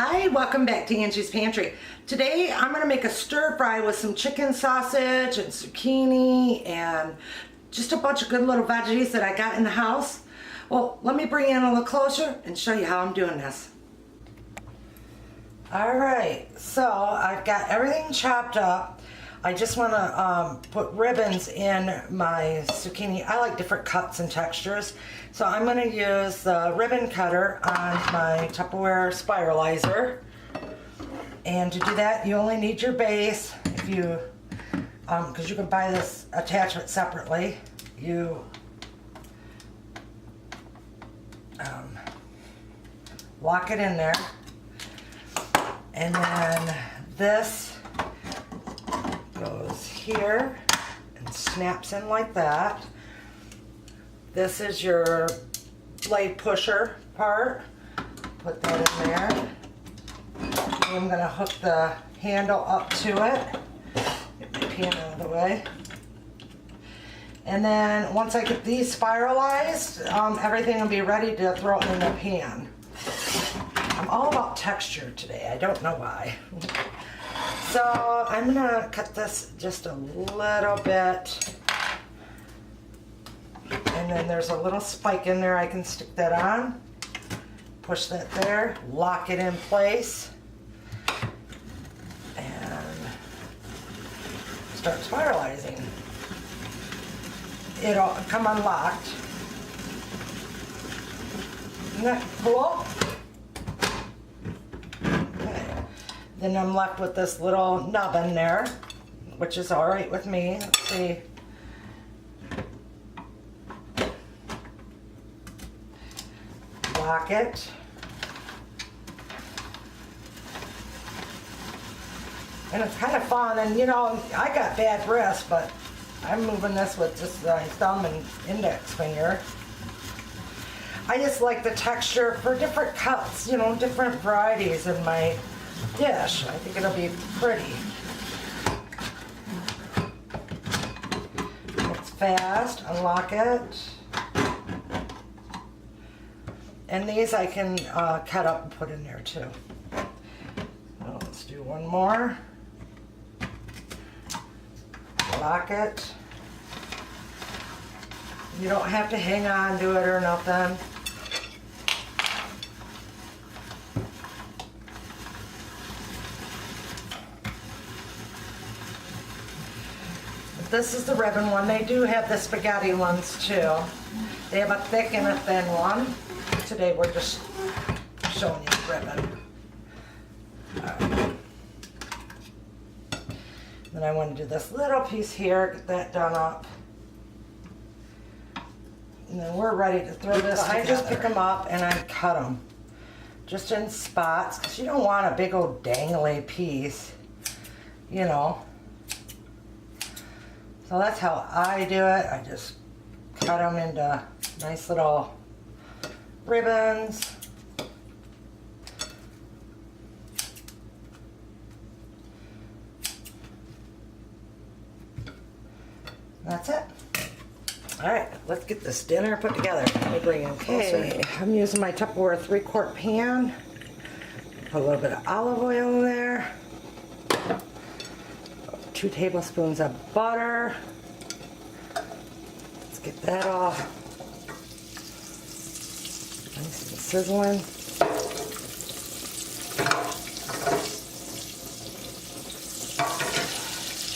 Hi, welcome back to Angie's Pantry. Today I'm going to make a stir fry with some chicken sausage and zucchini and just a bunch of good little veggies that I got in the house. Well, let me bring you in a little closer and show you how I'm doing this. Alright, so I've got everything chopped up. I just want to put ribbons in my zucchini. I like different cuts and textures. So I'm going to use the ribbon cutter on my Tupperware spiralizer. And to do that, you only need your base. If you, because you can buy this attachment separately. You lock it in there. And then this goes here and snaps in like that. This is your blade pusher part. Put that in there. I'm going to hook the handle up to it. Get my pan out of the way. And then once I get these spiralized, everything will be ready to throw it in the pan. I'm all about texture today. I don't know why. So I'm going to cut this just a little bit. And then there's a little spike in there. I can stick that on. Push that there. Lock it in place. And start spiralizing. It'll come unlocked. Isn't that cool? Then I'm left with this little nubbin there, which is all right with me. Let's see. Lock it. And it's kind of fun, and you know, I got bad wrists, but I'm moving this with just my thumb and index finger. I just like the texture for different cuts, you know, different varieties in my dish. I think it'll be pretty. It's fast. Unlock it. And these I can cut up and put in there too. Well, let's do one more. Lock it. You don't have to hang on to it or nothing. This is the ribbon one. They do have the spaghetti ones too. They have a thick and a thin one. Today we're just showing you the ribbon. Right. Then I want to do this little piece here, get that done up. And then we're ready to throw this together. I just pick them up and I cut them. Just in spots, because you don't want a big old dangly piece, you know. So that's how I do it. I just cut them into nice little ribbons. That's it. All right, let's get this dinner put together. Let me bring in closer. Okay, I'm using my Tupperware 3-quart pan. Put a little bit of olive oil in there. 2 tablespoons of butter. Let's get that all nice and sizzling.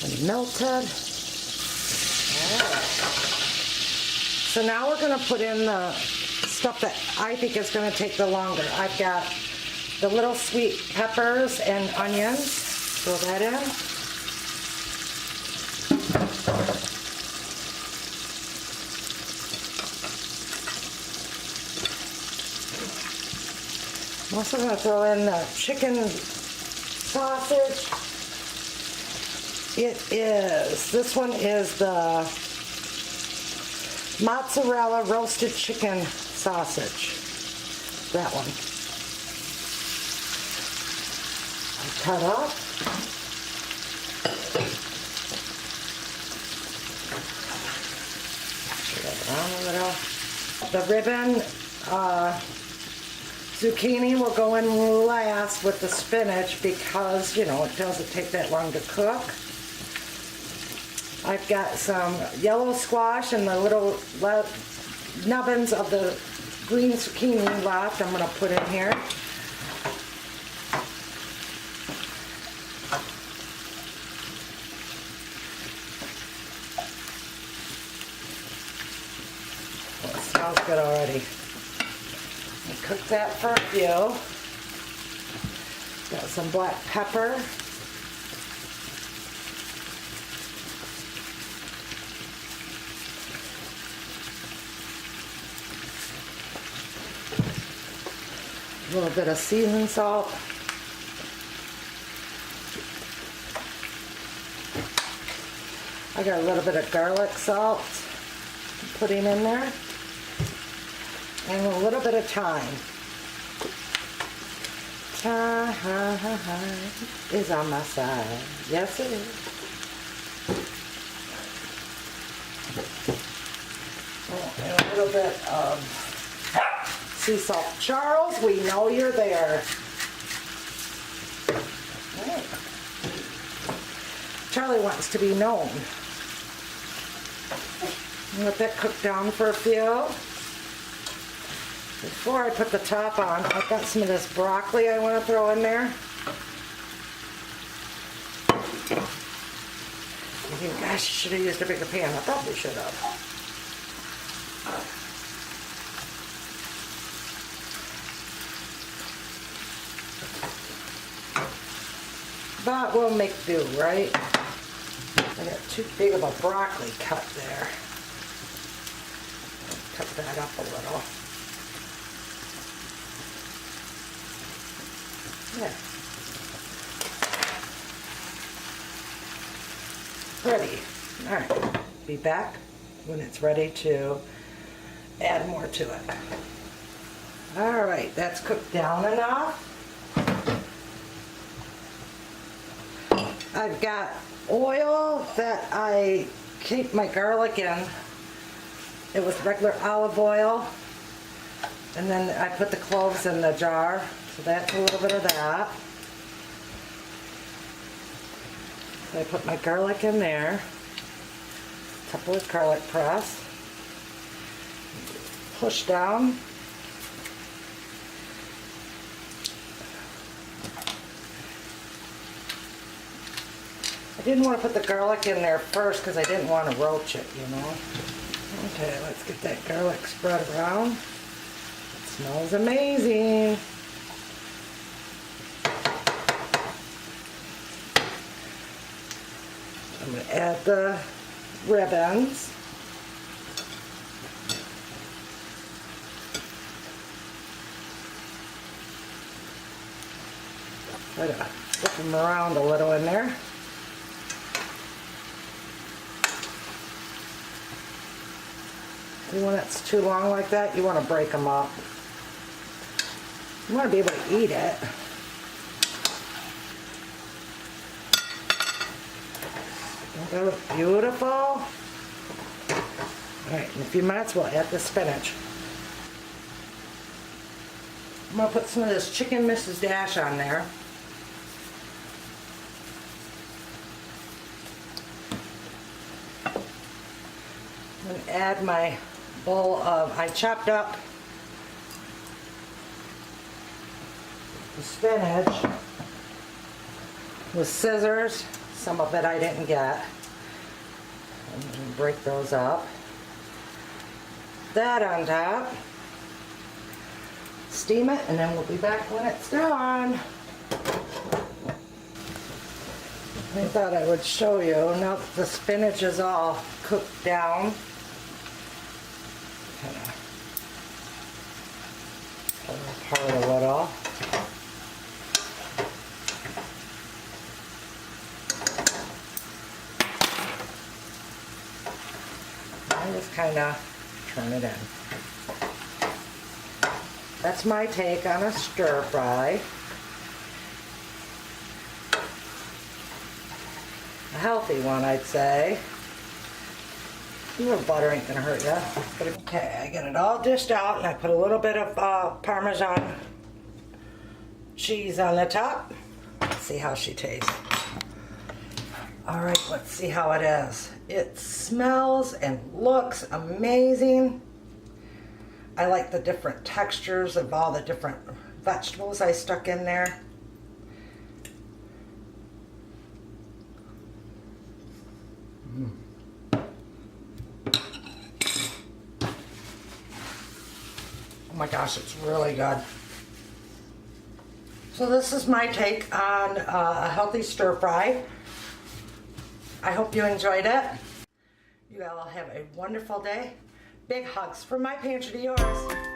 And melted. Alright. So now we're going to put in the stuff that I think is going to take the longer. I've got the little sweet peppers and onions. Throw that in. I'm also going to throw in the chicken sausage. This one is the mozzarella roasted chicken sausage. That one. I cut up. Put that around a little. The ribbon zucchini will go in last with the spinach because, you know, it doesn't take that long to cook. I've got some yellow squash and the little nubbins of the green zucchini left I'm going to put in here. Oh, it smells good already. Cook that for a few. Got some black pepper. A little bit of seasoning salt. I got a little bit of garlic salt. Putting in there. And a little bit of thyme. Thyme is on my side. Yes, it is. Oh, and a little bit of sea salt. Charles, we know you're there. Right. Charlie wants to be known. Let that cook down for a few. Before I put the top on, I've got some of this broccoli I want to throw in there. You think, gosh, I should have used a bigger pan. I probably should have. But we'll make do, right? I got too big of a broccoli cut there. Cut that up a little. Yeah. Ready. All right. Be back when it's ready to add more to it. All right, that's cooked down enough. I've got oil that I keep my garlic in. It was regular olive oil. And then I put the cloves in the jar. So that's a little bit of that. So I put my garlic in there. A couple of garlic press. Push down. I didn't want to put the garlic in there first because I didn't want to roach it, you know. Okay, let's get that garlic spread around. It smells amazing. I'm going to add the ribbons. Try to flip them around a little in there. When it's too long like that, you want to break them up. You want to be able to eat it. Don't that look beautiful? All right, in a few minutes we'll add the spinach. I'm going to put some of this chicken Mrs. Dash on there. I'm going to add my bowl of, I chopped up the spinach with scissors. Some of it I didn't get. I'm going to break those up. That on top. Steam it, and then we'll be back when it's done. I thought I would show you, now that the spinach is all cooked down. Kind of pull it apart a little. And just kind of turn it in. That's my take on a stir fry. A healthy one, I'd say. A little butter ain't gonna hurt you. Okay, I got it all dished out, and I put a little bit of Parmesan cheese on the top. Let's see how she tastes. All right, let's see how it is. It smells and looks amazing. I like the different textures of all the different vegetables I stuck in there. Oh my gosh, it's really good. So this is my take on a healthy stir fry. I hope you enjoyed it. You all have a wonderful day. Big hugs from my pantry to yours.